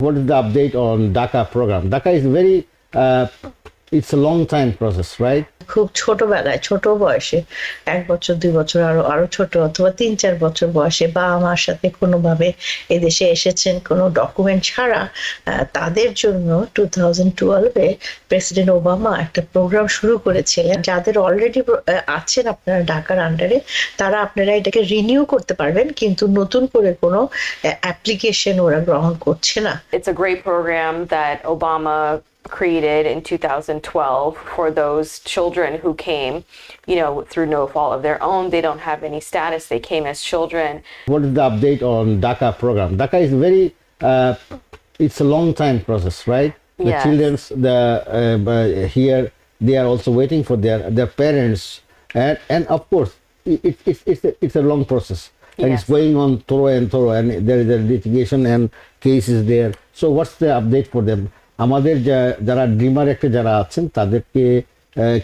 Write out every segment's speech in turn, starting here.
What is the update on DACA program? DACA is very, it's a long time process, right? খুব ছোটবেলায় ছোট বয়সে 1 বছর 2 বছর আরো ছোট অথবা 3-4 বছর বয়সে বাবা মার সাথে কোনোভাবে এদেশে এসেছেন কোনো ডকুমেন্ট ছাড়া, তাদের জন্য 2012 এ প্রেসিডেন্ট ওবামা একটা প্রোগ্রাম শুরু করেছিলেন। যাদের অলরেডি আছেন আপনারা ঢাকার আন্ডারে, তারা আপনারা এটাকে রিনিউ করতে পারবেন, কিন্তু নতুন করে কোনো অ্যাপ্লিকেশন ওরা গ্রহণ করছে না। It's a great program that Obama created in 2012 for those children who came, through no fault of their own. They don't have any status. They came as children. What is the update on DACA program? DACA is very, it's a long time process, right? The Yes. children's here, they are also waiting for their parents, and of course it's a long process, and Yes. it's going on thorough, and there is a litigation and cases there. So what's the update for them? আমাদের যারা dreamer একটা যারা আছেন তাদেরকে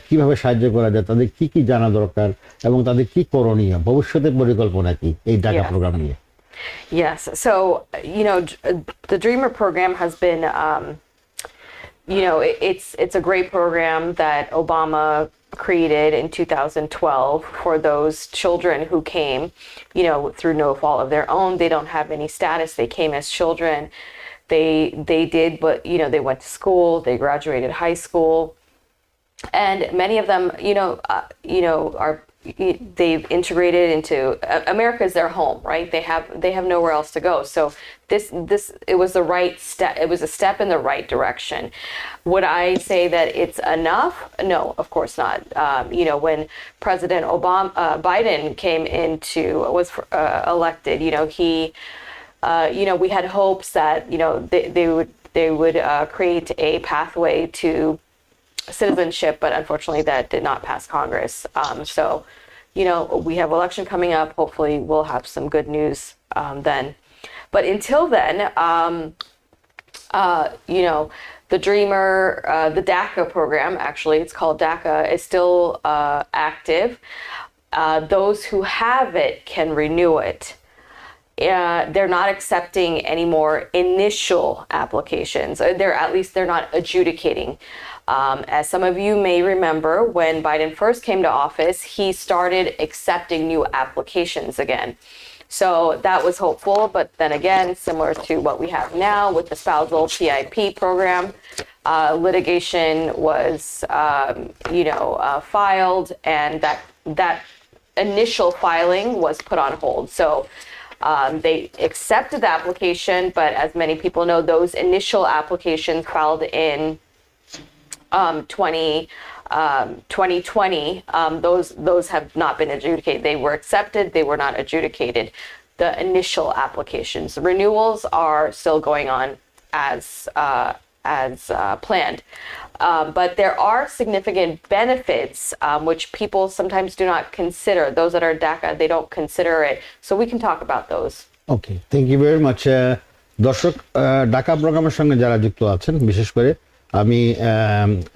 কিভাবে সাহায্য করা যায়, তাদের কি কি জানা দরকার এবং তাদের কি করণীয়, ভবিষ্যতের পরিকল্পনা কি এই ডাকা প্রোগ্রাম নিয়ে? Yes. So, the Dreamer program has been, it's a great program that Obama created in 2012 for those children who came, through no fault of their own. They don't have any status. They came as children. They did, but they went to school, they graduated high school, and many of them, they've integrated into America is their home, right? They have nowhere else to go. So it was the right step. It was a step in the right direction. Would I say that it's enough? No, of course not. When President Biden was elected, he. We had hopes that they would create a pathway to citizenship, but unfortunately that did not pass Congress. So we have election coming up. Hopefully we'll have some good news then. But until then, the Dreamer, the DACA program, actually it's called DACA, is still active. Those who have it can renew it. They're not accepting any more initial applications. They're not adjudicating. As some of you may remember, when Biden first came to office, he started accepting new applications again. So that was hopeful, but then again, similar to what we have now with the spousal PIP program, litigation was, filed, and that initial filing was put on hold. So they accepted the application, but as many people know, those initial applications filed in 2020, those have not been adjudicated. They were accepted, they were not adjudicated. The initial applications, the renewals are still going on as planned. But there are significant benefits which people sometimes do not consider. Those that are DACA, they don't consider it. So we can talk about those. Okay, thank you very much. দর্শক, ডাকা প্রোগ্রামের সঙ্গে যারা যুক্ত আছেন, বিশেষ করে আমি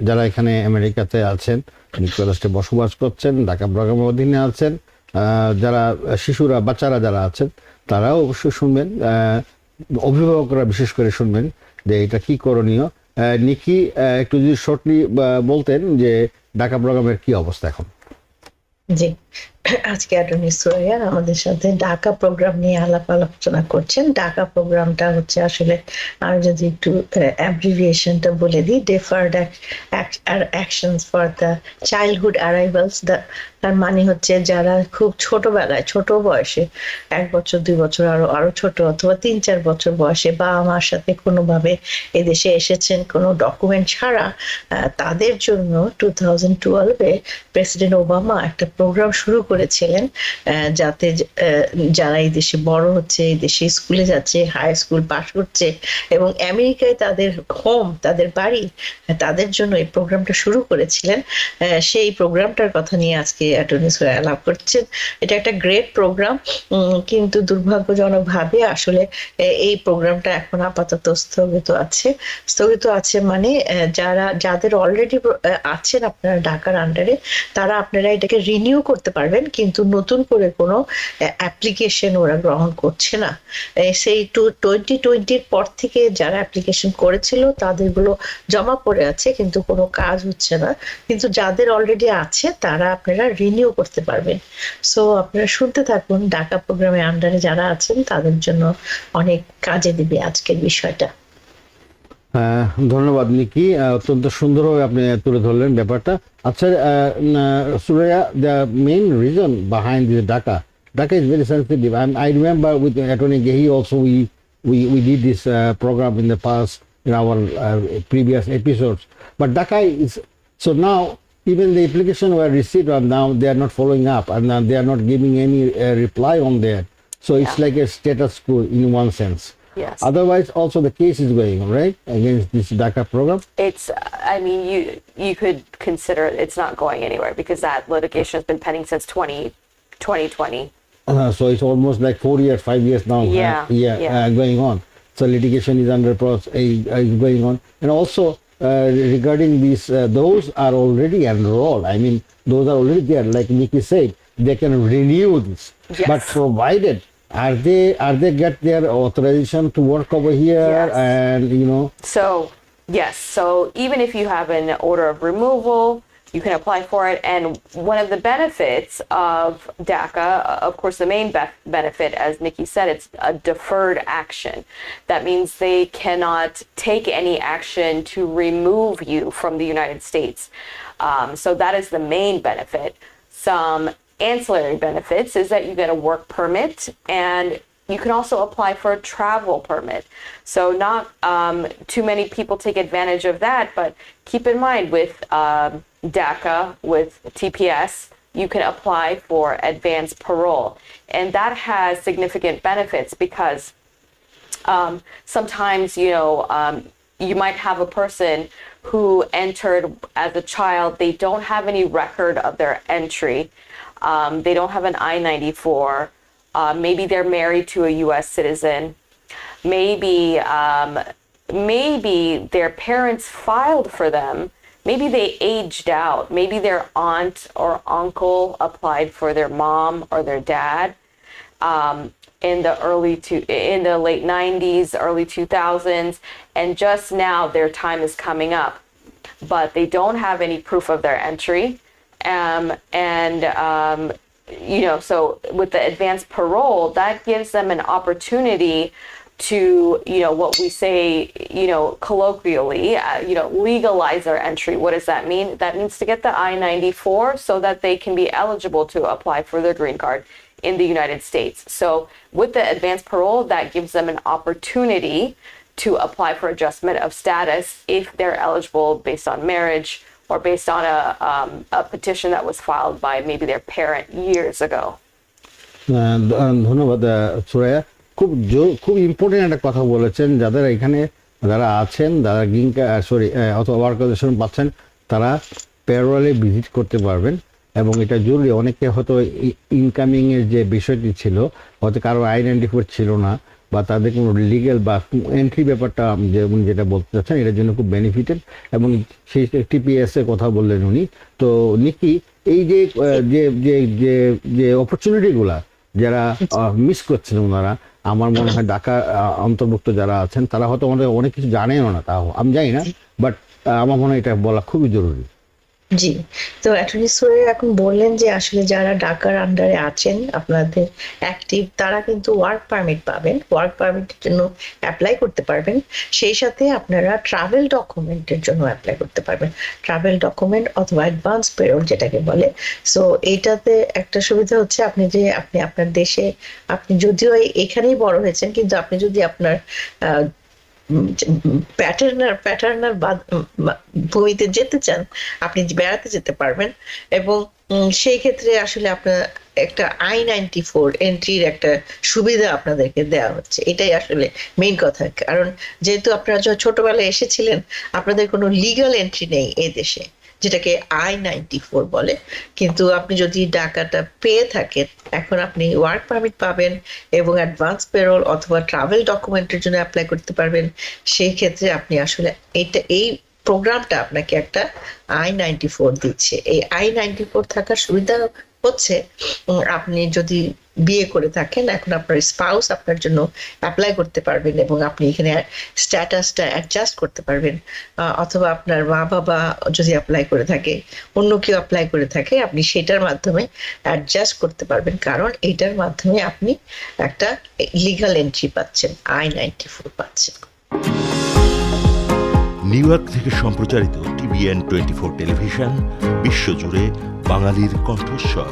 যারা এখানে আমেরিকাতে আছেন, যুক্তরাষ্ট্রে বসবাস করছেন, ডাকা প্রোগ্রামের অধীনে আছেন, যারা শিশুরা বাচ্চারা যারা আছেন তারাও অবশ্যই শুনবেন, অভিভাবকরা বিশেষ করে শুনবেন যে এটা কি করণীয়। নিকি, একটু যদি শর্টলি বলতেন যে ঢাকা প্রোগ্রামের কি অবস্থা এখন? জি, আজকে অ্যাটর্নি সুরাইয়া আমাদের সাথে ঢাকা প্রোগ্রাম নিয়ে আলোচনা করছেন। ঢাকা প্রোগ্রামটা হচ্ছে আসলে আমি যদি একটু অ্যাব্রিভিয়েশনটা বলে দিই, deferred actions for the childhood arrivals. তার মানে হচ্ছে যারা খুব ছোটবেলায় ছোট বয়সে 1 বছর 2 বছর আরো ছোট অথবা 3-4 বছর বয়সে বাবা মার সাথে কোনোভাবে এদেশে এসেছেন কোনো ডকুমেন্ট ছাড়া, তাদের জন্য 2012 এ প্রেসিডেন্ট ওবামা একটা প্রোগ্রাম শুরু করেছিলেন, যাতে যারা এই দেশে বড় হচ্ছে, এই দেশে স্কুলে যাচ্ছে, হাই স্কুল পাস করছে এবং আমেরিকায় তাদের হোম, তাদের বাড়ি, তাদের জন্য এই প্রোগ্রামটা শুরু করেছিলেন। সেই প্রোগ্রামটার কথা নিয়ে আজকে অ্যাটর্নি সুরাইয়া আলাপ করছেন। এটা একটা গ্রেট প্রোগ্রাম, কিন্তু দুর্ভাগ্যজনকভাবে আসলে এই প্রোগ্রামটা এখন আপাতত স্থগিত আছে মানে যাদের অলরেডি আছেন আপনারা ঢাকার আন্ডারে, তারা আপনারা এটাকে রিনিউ করতে পারবেন, কিন্তু নতুন করে কোনো অ্যাপ্লিকেশন ওরা গ্রহণ করছে না। সেই 2020-র পর থেকে যারা অ্যাপ্লিকেশন করেছিল তাদেরগুলো জমা পড়ে আছে, কিন্তু কোনো কাজ হচ্ছে না। কিন্তু যাদের অলরেডি আছে তারা আপনারা রিনিউ করতে পারবেন। সো আপনারা শুনতে থাকুন, ডাকা প্রোগ্রামের আন্ডারে যারা আছেন তাদের জন্য অনেক কাজে দিবে আজকের বিষয়টা। ধন্যবাদ নিকি, অত্যন্ত সুন্দরভাবে আপনি তুলে ধরলেন ব্যাপারটা। আচ্ছা Suraiya, the main reason behind this DACA is very sensitive. I remember with Attorney Gehi also we did this program in the past in our previous episodes. But DACA is so now even the application were received and now they are not following up and now they are not giving any reply on that. So it's like a status quo in one sense. Yes. Otherwise, also the case is going on, right, against this DACA program. It's, I mean, you could consider it's not going anywhere because that litigation has been pending since 2020. So it's almost like 5 years now. Going on. So litigation is is going on, and also regarding these, those are already enrolled. I mean, those are already there. Like Nikki said, they can renew this, Yes. but provided are they get their authorization to work over here, Yes. and So, yes. So even if you have an order of removal, you can apply for it. And one of the benefits of DACA, of course, the main benefit, as Nikki said, it's a deferred action. That means they cannot take any action to remove you from the United States. So that is the main benefit. Some ancillary benefits is that you get a work permit, and you can also apply for a travel permit. So not too many people take advantage of that, but keep in mind with DACA, with TPS, you can apply for advanced parole. And that has significant benefits because sometimes, you might have a person who entered as a child, they don't have any record of their entry. They don't have an I-94. Maybe they're married to a U.S. citizen. Maybe their parents filed for them. Maybe they aged out. Maybe their aunt or uncle applied for their mom or their dad in the late 90s, early 2000s, and just now their time is coming up, but they don't have any proof of their entry. So with the advanced parole, that gives them an opportunity to, what we say, colloquially, legalize their entry. What does that mean? That means to get the I-94 so that they can be eligible to apply for their green card in the United States. So with the advanced parole, that gives them an opportunity to apply for adjustment of status if they're eligible based on marriage or based on a petition that was filed by maybe their parent years ago. ধন্যবাদ সুরাইয়া, খুব important একটা কথা বলেছেন। যারা আছেন, যারা green অথবা work authorisation পাচ্ছেন, তারা প্যারোলে ভিজিট করতে পারবেন, এবং এটা জরুরি। অনেকে হয়তো ইনকামিং এর যে বিষয়টি ছিল, হয়তো কারো I-94 ছিল না, বা তাদের কোনো লিগেল বা এন্ট্রি ব্যাপারটা যেটা বলতে চাচ্ছেন, এটার জন্য খুব বেনিফিটেড, এবং সেই TPS এর কথা বললেন উনি। তো নিকি, এই যে অপরচুনিটিগুলা যারা মিস করছেন ওনারা, আমার মনে হয় ঢাকা অন্তর্ভুক্ত যারা আছেন তারা হয়তো আমাদের অনেক কিছু জানেনও না, তাও আমি জানি না, বাট আমার মনে হয় এটা বলা খুবই জরুরি। জি, তো অ্যাটর্নি সুরিয়া এখন বললেন যে আসলে যারা ঢাকার আন্ডারে আছেন আপনাদের অ্যাক্টিভ, তারা কিন্তু ওয়ার্ক পারমিট পাবেন, ওয়ার্ক পারমিটের জন্য অ্যাপ্লাই করতে পারবেন। সেই সাথে আপনারা ট্রাভেল ডকুমেন্টের জন্য অ্যাপ্লাই করতে পারবেন, ট্রাভেল ডকুমেন্ট অথবা অ্যাডভান্স পেরোল যেটাকে বলে। সো এইটাতে একটা সুবিধা হচ্ছে আপনি আপনার দেশে, আপনি যদিও এখানেই বড় হয়েছেন, কিন্তু আপনি যদি আপনার প্যাটার্নার ভূমিতে যেতে চান, আপনি বেড়াতে যেতে পারবেন। এবং সেই ক্ষেত্রে আসলে আপনার একটা I-94 এন্ট্রির একটা সুবিধা আপনাদেরকে দেওয়া হচ্ছে। এটাই আসলে মেইন কথা, কারণ যেহেতু আপনারা ছোটবেলায় এসেছিলেন, আপনাদের কোনো লিগ্যাল এন্ট্রি নেই এই দেশে, যেটাকে I-94 বলে। কিন্তু আপনি যদি ডাকাটা পেয়ে থাকেন, এখন আপনি ওয়ার্ক পারমিট পাবেন এবং অ্যাডভান্স পেরোল অথবা ট্রাভেল ডকুমেন্টের জন্য অ্যাপ্লাই করতে পারবেন। সেই ক্ষেত্রে আপনি আসলে এই প্রোগ্রামটা আপনাকে একটা I-94 দিচ্ছে। এই I-94 থাকার সুবিধা হচ্ছে আপনি যদি বিয়ে করে থাকেন, এখন আপনার স্পাউস আপনার জন্য অ্যাপ্লাই করতে পারবেন এবং আপনি এখানে স্ট্যাটাসটা অ্যাডজাস্ট করতে পারবেন, অথবা আপনার মা বাবা যদি অ্যাপ্লাই করে থাকে, অন্য কেউ অ্যাপ্লাই করে থাকে, আপনি সেটার মাধ্যমে অ্যাডজাস্ট করতে পারবেন, কারণ এটার মাধ্যমে আপনি একটা লিগাল এন্ট্রি পাচ্ছেন, I-94 পাচ্ছেন। নিউ ইয়র্ক থেকে সম্প্রচারিত TVN 24 টেলিভিশন, বিশ্বজুড়ে বাঙালির কণ্ঠস্বর।